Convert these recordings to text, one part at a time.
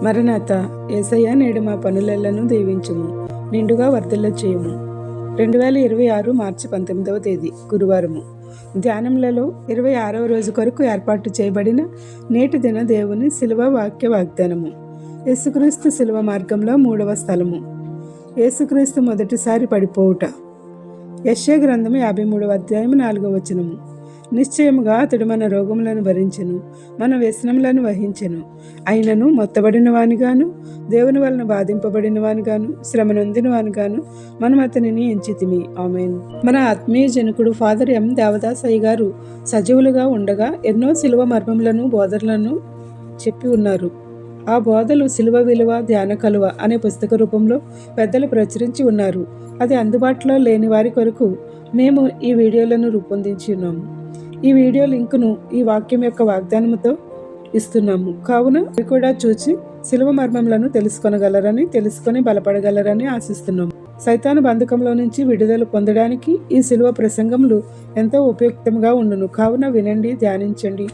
మరణాత యేసయ్య నేడు మా పనులెల్లను దీవించుము, నిండుగా వర్ధిల్ల చేయుము. 2026 మార్చి 19వ తేదీ గురువారము. ధ్యానములలో 26వ రోజు కొరకు ఏర్పాటు చేయబడిన నేటి దిన దేవుని శిలువ వాక్య వాగ్దానము. యేసుక్రీస్తు శిలువ మార్గంలో 3వ స్థలము. యేసుక్రీస్తు మొదటిసారి పడిపోవుట. యెషయా గ్రంథము 53వ అధ్యాయము 4వ వచనము. నిశ్చయముగా అతడు మన రోగములను భరించెను, మన వ్యసనములను వహించెను. అయినను మొత్తబడిన వానిగాను, దేవుని వలన బాధింపబడిన వానిగాను, శ్రమ నొందిన వానిగాను మనం అతనిని ఎంచితిమి. ఆమేన్. మన ఆత్మీయ జనకుడు ఫాదర్ ఎం దేవదాసయ్య గారు సజీవులుగా ఉండగా ఎన్నో శిలువ మర్మములను, బోధనలను చెప్పి ఉన్నారు. ఆ బోధలు శిలువ విలువ, ధ్యాన కలువ అనే పుస్తక రూపంలో పెద్దలు ప్రచురించి ఉన్నారు. అది అందుబాటులో లేని వారి కొరకు మేము ఈ వీడియోలను రూపొందించి ఉన్నాము. ఈ వీడియో లింకును ఈ వాక్యం యొక్క వాగ్దానముతో ఇస్తున్నాము. కావున అవి కూడా చూచి శిలువ మర్మములను తెలుసుకొని బలపడగలరని ఆశిస్తున్నాము. సైతాను బంధకంలో నుంచి విడుదల పొందడానికి ఈ శిలువ ప్రసంగములు ఎంతో ఉపయుక్తంగా ఉండును. కావున వినండి, ధ్యానించండి,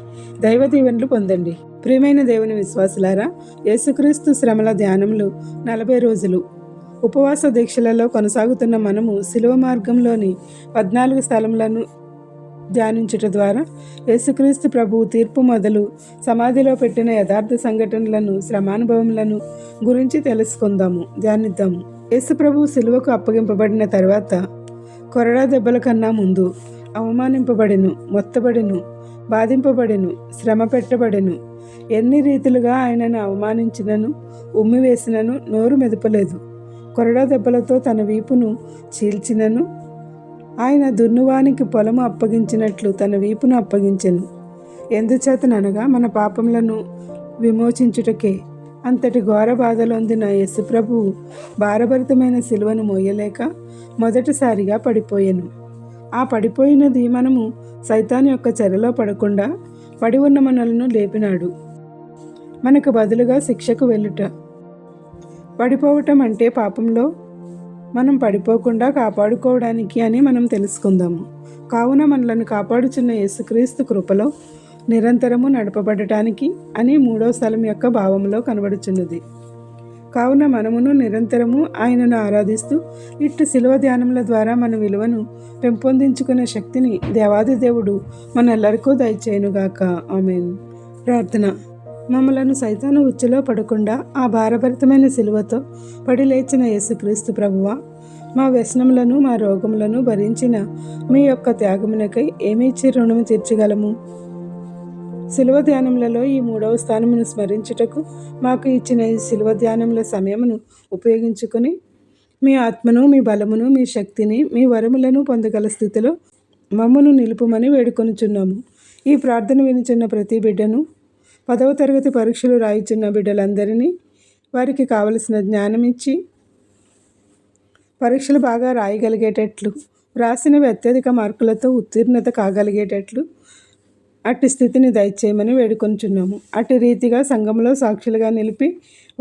దైవ దీవెనలు పొందండి. ప్రియమైన దేవుని విశ్వాసులారా, యేసుక్రీస్తు శ్రమల ధ్యానములు 40 రోజులు ఉపవాస దీక్షలలో కొనసాగుతున్న మనము శిలువ మార్గంలోని 14 స్థలములను ధ్యానించుట ద్వారా యేసుక్రీస్తు ప్రభువు తీర్పు మొదలు సమాధిలో పెట్టిన యథార్థ సంఘటనలను, శ్రమానుభవములను గురించి తెలుసుకుందాము, ధ్యానిద్దాము. యేసు ప్రభువు శిలువకు అప్పగింపబడిన తర్వాత కొరడా దెబ్బల కన్నా ముందు అవమానింపబడెను, మొత్తబడెను, బాధింపబడెను, శ్రమ పెట్టబడెను. ఎన్ని రీతులుగా ఆయనను అవమానించినను, ఉమ్మివేసినను నోరు మెదపలేదు. కొరడా దెబ్బలతో తన వీపును చీల్చినను, ఆయన దున్నువానికి పొలము అప్పగించినట్లు తన వీపును అప్పగించెను. ఎందుచేతననగా మన పాపములను విమోచించుటకే. అంతటి ఘోర బాధలొందిన యేసు ప్రభువు భారభరితమైన శిలువను మోయలేక మొదటిసారిగా పడిపోయెను. ఆ పడిపోయినది మనము సైతాను యొక్క చెరలో పడకుండా పడి ఉన్న మనలను లేపినాడు. మనకు బదులుగా శిక్షకు వెళ్ళుట. పడిపోవటం అంటే పాపంలో మనం పడిపోకుండా కాపాడుకోవడానికి అని మనం తెలుసుకుందాము. కావున మనలను కాపాడుచున్న యేసుక్రీస్తు కృపలో నిరంతరము నడపబడటానికి అని 3వ స్థలం యొక్క భావంలో కనబడుచున్నది. కావున మనమును నిరంతరము ఆయనను ఆరాధిస్తూ ఇటు శిలువ ధ్యానముల ద్వారా మన విలువను పెంపొందించుకునే శక్తిని దేవాది దేవుడు మనెల్లరికూ దయచేయునుగాక. ఆమేన్. ప్రార్థన. మమ్మలను సైతాను ఉచ్చులో పడకుండా ఆ భారభరితమైన శిలువతో పడి లేచిన యేసుక్రీస్తు ప్రభువా, మా వ్యసనములను, మా రోగములను భరించిన మీ యొక్క త్యాగమునకై ఏమి ఇచ్చి రుణము తీర్చగలము? శిలువ ధ్యానములలో ఈ 3వ స్థానమును స్మరించుటకు మాకు ఇచ్చిన ఈ శిలువ ధ్యానముల సమయమును ఉపయోగించుకొని మీ ఆత్మను, మీ బలమును, మీ శక్తిని, మీ వరములను పొందగల స్థితిలో మమ్మను నిలుపుమని వేడుకొనుచున్నాము. ఈ ప్రార్థన వినుచున్న ప్రతి బిడ్డను, 10వ తరగతి పరీక్షలు రాయిచున్న బిడ్డలందరినీ వారికి కావలసిన జ్ఞానం ఇచ్చి పరీక్షలు బాగా రాయగలిగేటట్లు, రాసినవి అత్యధిక మార్కులతో ఉత్తీర్ణత కాగలిగేటట్లు అట్టి స్థితిని దయచేయమని వేడుకొంచున్నాము. అట్టి రీతిగా సంఘంలో సాక్షులుగా నిలిపి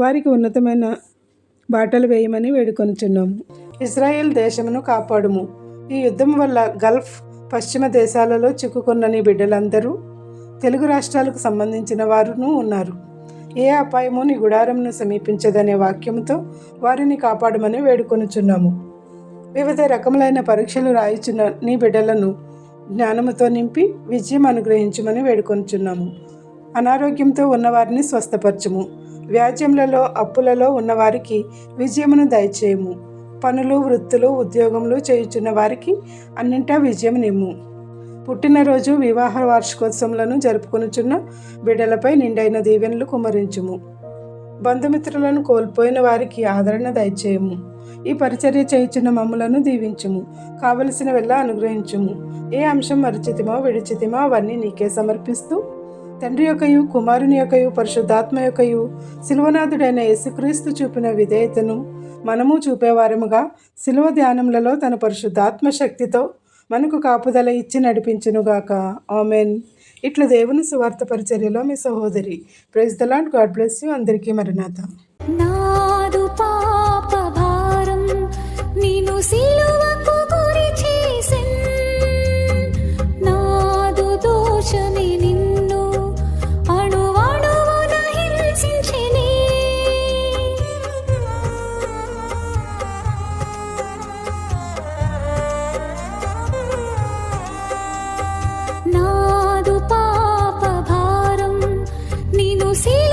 వారికి ఉన్నతమైన బాటలు వేయమని వేడుకొంచున్నాము. ఇజ్రాయెల్ దేశమును కాపాడుము. ఈ యుద్ధం వల్ల గల్ఫ్, పశ్చిమ దేశాలలో చిక్కుకున్న నీ బిడ్డలందరూ తెలుగు రాష్ట్రాలకు సంబంధించిన వారును ఉన్నారు. ఏ అపాయము నీ గుడారంను సమీపించదనే వాక్యంతో వారిని కాపాడమని వేడుకొనుచున్నాము. వివిధ రకములైన పరీక్షలు రాయిచున్న నీ బిడ్డలను జ్ఞానముతో నింపి విజయం అనుగ్రహించమని వేడుకొనుచున్నాము. అనారోగ్యంతో ఉన్నవారిని స్వస్థపరచుము. వ్యాజ్యములలో, అప్పులలో ఉన్నవారికి విజయమును దయచేయము. పనులు, వృత్తులు, ఉద్యోగములు చేయుచున్న వారికి అన్నింటా విజయం నిమ్ము. పుట్టినరోజు, వివాహ వార్షికోత్సవములను జరుపుకొనుచున్న బిడ్డలపై నిండైన దీవెనలు కుమ్మరించుము. బంధుమిత్రులను కోల్పోయిన వారికి ఆదరణ దయచేయము. ఈ పరిచర్య చేయుచున్న మమ్ములను దీవించుము. కావలసిన వెళ్ళ అనుగ్రహించుము. ఏ అంశం మరిచితిమో విడిచితిమో అవన్నీ నీకే సమర్పిస్తూ తండ్రి యొక్కయు, కుమారుని యొక్కయు, పరిశుద్ధాత్మ యొక్కయు, శిలువనాథుడైన యేసుక్రీస్తు చూపిన విధేయతను మనము చూపేవారముగా శిలువ ధ్యానములలో తన పరిశుద్ధాత్మ శక్తితో మనకు కాపుదల ఇచ్చి నడిపించునుగాక. ఆమెన్. ఇట్లా దేవుని సువార్త పరిచర్యలో మీ సహోదరి. Praise the Lord. God bless you. అందరికీ మరణాత. నాదు పాప భారం నిన్ను సిలువకు గురి చేసెన్, నాదు దోషమే నిన్ను అణువణువున హింసించెనే. సిలువకు